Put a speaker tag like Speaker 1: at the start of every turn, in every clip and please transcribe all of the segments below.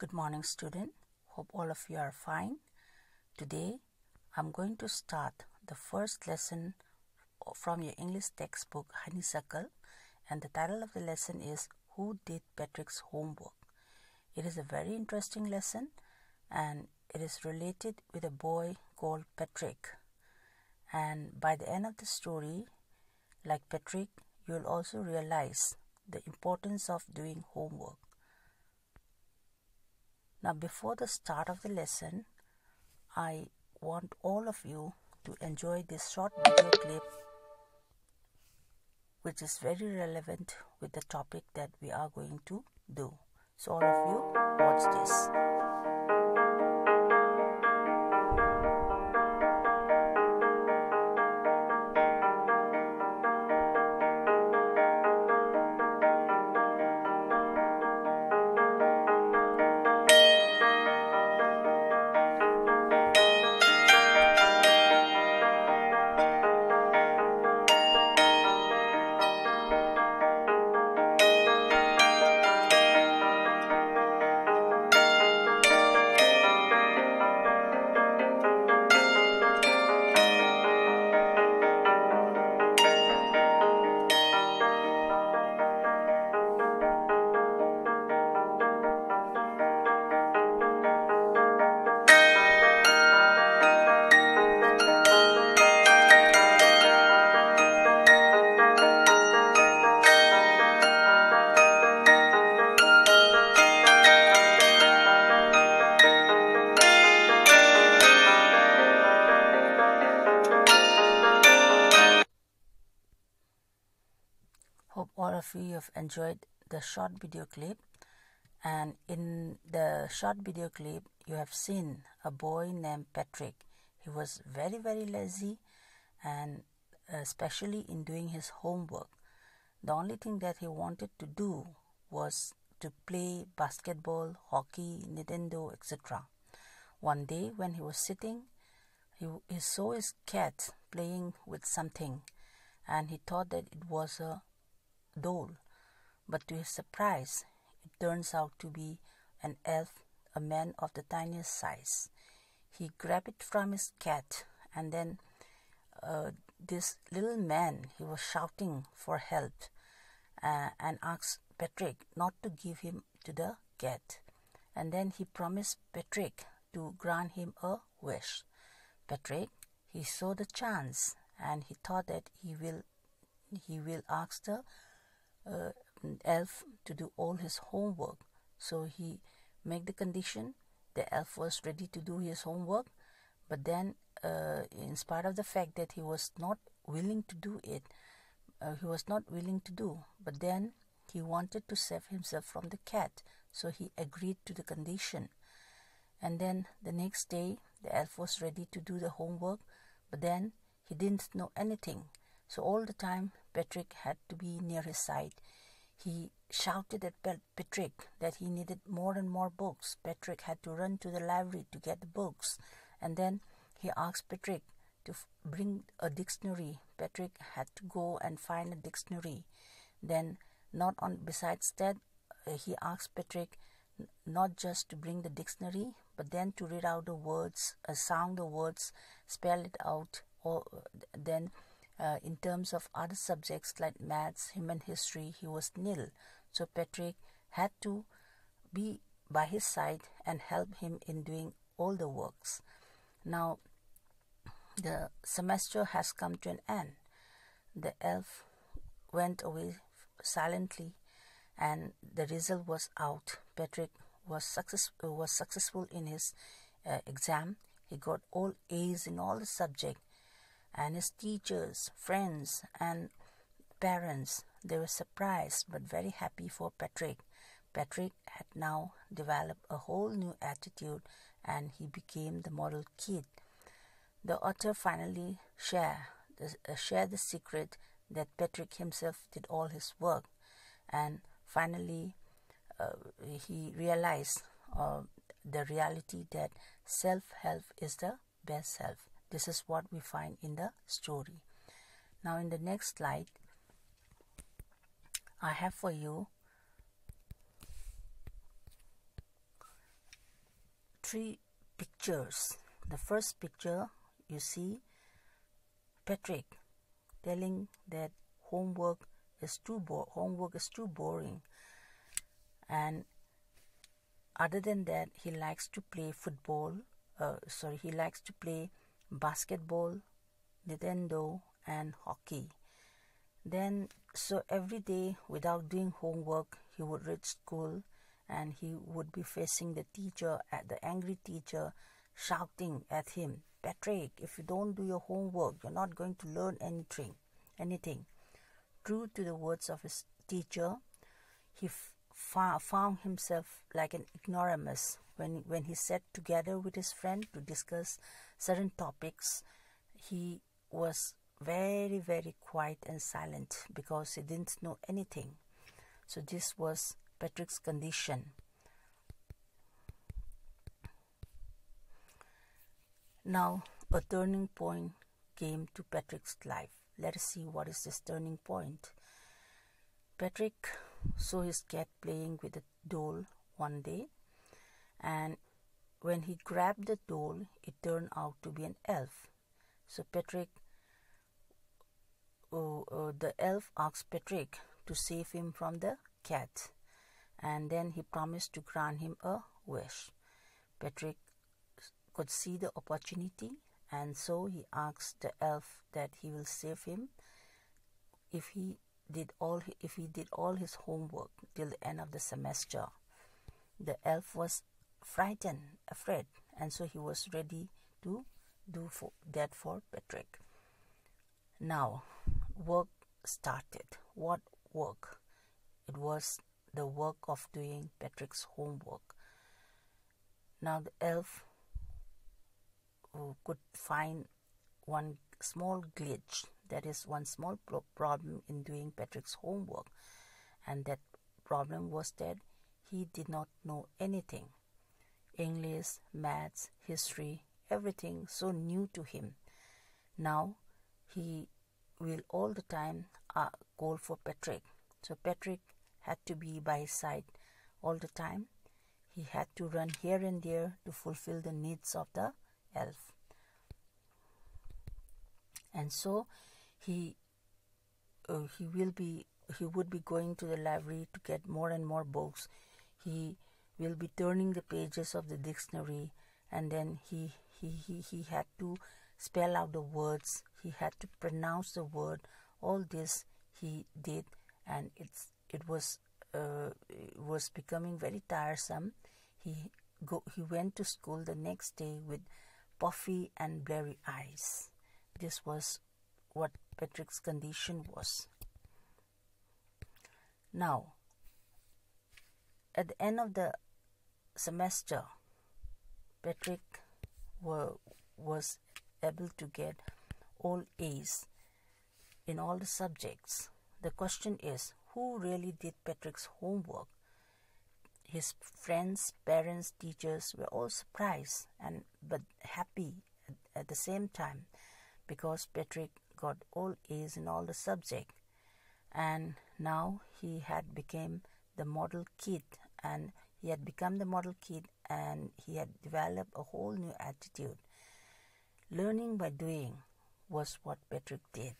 Speaker 1: Good morning, student. Hope all of you are fine. Today, I'm going to start the first lesson from your English textbook, Honeysuckle, and the title of the lesson is Who Did Patrick's Homework? It is a very interesting lesson, and it is related with a boy called Patrick. And by the end of the story, like Patrick, you'll also realize the importance of doing homework. Now, before the start of the lesson, I want all of you to enjoy this short video clip, which is very relevant with the topic that we are going to do. So all of you, watch this. Hope all of you have enjoyed the short video clip, and in the short video clip you have seen a boy named Patrick. He was very lazy, and especially in doing his homework. The only thing that he wanted to do was to play basketball, hockey, Nintendo, etc. One day when he was sitting, he saw his cat playing with something, and he thought that it was a doll, but to his surprise, it turns out to be an elf, a man of the tiniest size. He grabbed it from his cat, and then this little man, he was shouting for help and asked Patrick not to give him to the cat. And then he promised Patrick to grant him a wish. Patrick, he saw the chance, and he thought that he will ask the elf to do all his homework. So he made the condition. The elf was ready to do his homework, but then in spite of the fact that he was not willing to do it, but then he wanted to save himself from the cat, so he agreed to the condition. And then the next day the elf was ready to do the homework, but then he didn't know anything. So all the time Patrick had to be near his side. He shouted at Patrick that he needed more and more books. Patrick had to run to the library to get the books. And then he asked Patrick to bring a dictionary. Patrick had to go and find a dictionary. Then besides that, he asked Patrick not just to bring the dictionary, but then to read out the words, sound the words, spell it out, or then in terms of other subjects like maths, human history, he was nil. So Patrick had to be by his side and help him in doing all the works. Now, the semester has come to an end. The elf went away silently, and the result was out. Patrick was successful in his exam. He got all A's in all the subjects. And his teachers, friends, and parents, they were surprised but very happy for Patrick. Patrick had now developed a whole new attitude, and he became the model kid. The author finally shared the secret that Patrick himself did all his work, and finally he realized the reality that self-help is the best help. This is what we find in the story. Now in the next slide, I have for you three pictures. The first picture, you see Patrick telling that homework is too boring, and other than that, he likes to play he likes to play basketball, Nintendo, and hockey. Then, so every day without doing homework, he would reach school and he would be facing the teacher, the angry teacher, shouting at him, "Patrick, if you don't do your homework, you're not going to learn anything." True to the words of his teacher, he found himself like an ignoramus when he sat together with his friend to discuss certain topics. He was very, very quiet and silent because he didn't know anything. So this was Patrick's condition. Now a turning point came to Patrick's life. Let us see what is this turning point. Patrick saw his cat playing with a doll one day, and when he grabbed the doll, it turned out to be an elf. So Patrick, the elf asked Patrick to save him from the cat, and then he promised to grant him a wish. Patrick could see the opportunity, and so he asked the elf that he will save him if he did all his homework till the end of the semester. The elf was afraid, and so he was ready to do that for Patrick. Now, work started. What work? It was the work of doing Patrick's homework. Now the elf could find one small glitch, that is one small problem in doing Patrick's homework, and that problem was that he did not know anything. English, maths, history, everything so new to him. Now he will all the time call for Patrick. So Patrick had to be by his side all the time. He had to run here and there to fulfill the needs of the elf. And so he would be going to the library to get more and more books. He will be turning the pages of the dictionary, and then he had to spell out the words. He had to pronounce the word. All this he did, and it was becoming very tiresome. He went to school the next day with puffy and blurry eyes. This was what Patrick's condition was. Now, at the end of the semester, Patrick was able to get all A's in all the subjects. The question is, who really did Patrick's homework? His friends, parents, teachers were all surprised but happy at the same time, because Patrick got all A's in all the subjects, and now he had become the model kid, and he had developed a whole new attitude. Learning by doing was what Patrick did.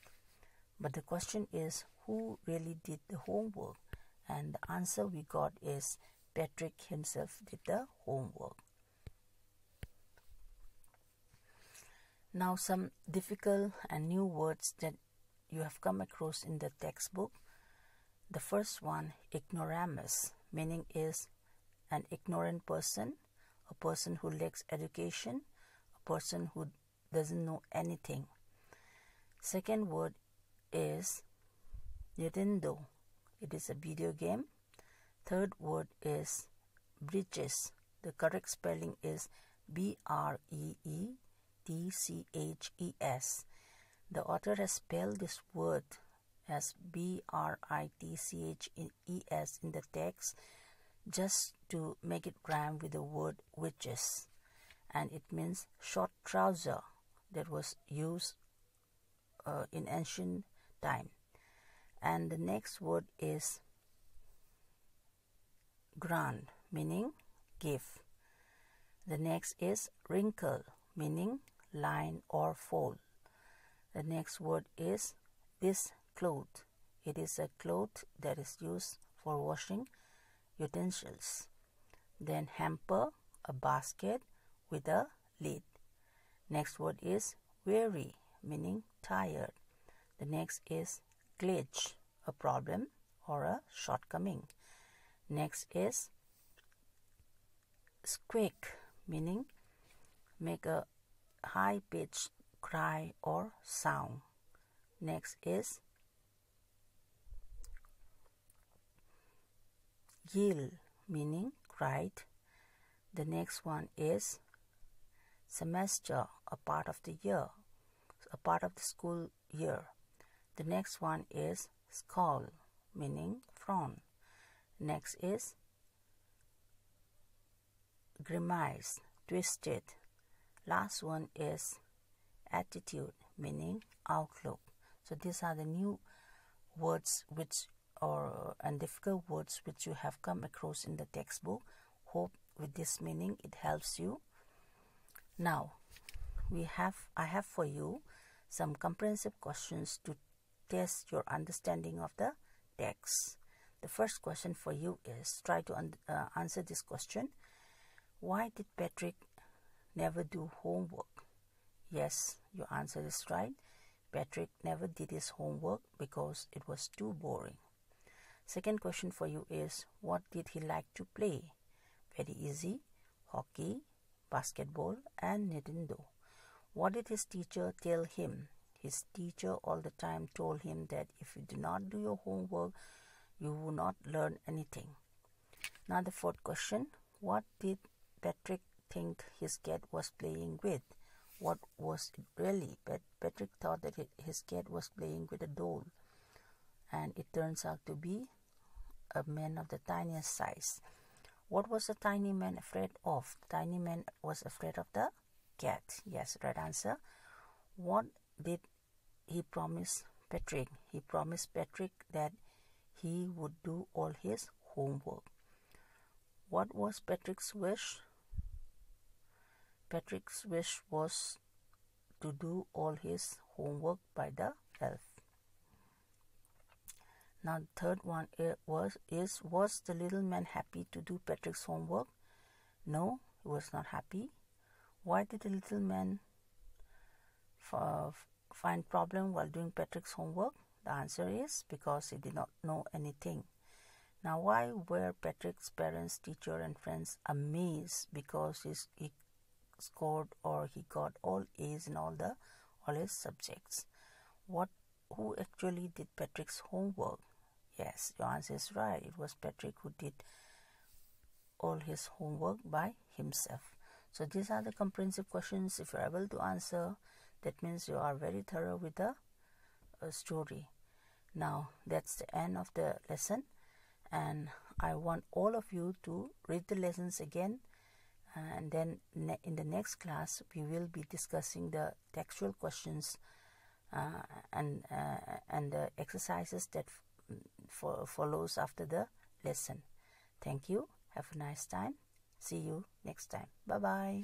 Speaker 1: But the question is, who really did the homework? And the answer we got is Patrick himself did the homework. Now, some difficult and new words that you have come across in the textbook. The first one, ignoramus, meaning is an ignorant person, a person who lacks education, a person who doesn't know anything. Second word is Nintendo. It is a video game. Third word is bridges. The correct spelling is BREETCHES. The author has spelled this word as BRITCHES in the text just to make it rhyme with the word witches, and it means short trouser that was used in ancient time. And the next word is grant, meaning give. The next is wrinkle, meaning line or fold. The next word is this cloth. It is a cloth that is used for washing utensils. Then hamper, a basket with a lid. Next word is weary, meaning tired. The next is glitch, a problem or a shortcoming. Next is squeak, meaning make a high-pitched cry or sound. Next is yell, meaning cried. The next one is semester, a part of the year, a part of the school year. The next one is scowl, meaning frown. Next is grimace, twisted. Last one is attitude, meaning outlook. So these are the new words and difficult words which you have come across in the textbook. Hope with this meaning it helps you. Now I have for you some comprehensive questions to test your understanding of the text. The first question for you is try to answer this question. Why did Patrick never do homework? Yes, your answer is right. Patrick never did his homework because it was too boring. Second question for you is, what did he like to play? Very easy. Hockey, basketball and Nintendo. What did his teacher tell him? His teacher all the time told him that if you do not do your homework, you will not learn anything. Now the fourth question, what did Patrick think his cat was playing with? What was it really? Patrick thought that his cat was playing with a doll, and it turns out to be a man of the tiniest size. What was the tiny man afraid of? The tiny man was afraid of the cat. Yes, right answer. What did he promise Patrick? He promised Patrick that he would do all his homework. What was Patrick's wish? Patrick's wish was to do all his homework by the elf. Now the third one was the little man happy to do Patrick's homework? No, he was not happy. Why did the little man find problem while doing Patrick's homework? The answer is because he did not know anything. Now why were Patrick's parents, teacher and friends amazed because he scored or he got all A's in all his subjects? Who actually did Patrick's homework? Yes, your answer is right. It was Patrick who did all his homework by himself. So these are the comprehensive questions. If you're able to answer, that means you are very thorough with the story. Now that's the end of the lesson, and I want all of you to read the lessons again, and then in the next class we will be discussing the textual questions and the exercises that follows after the lesson. Thank you. Have a nice time. See you next time. Bye bye.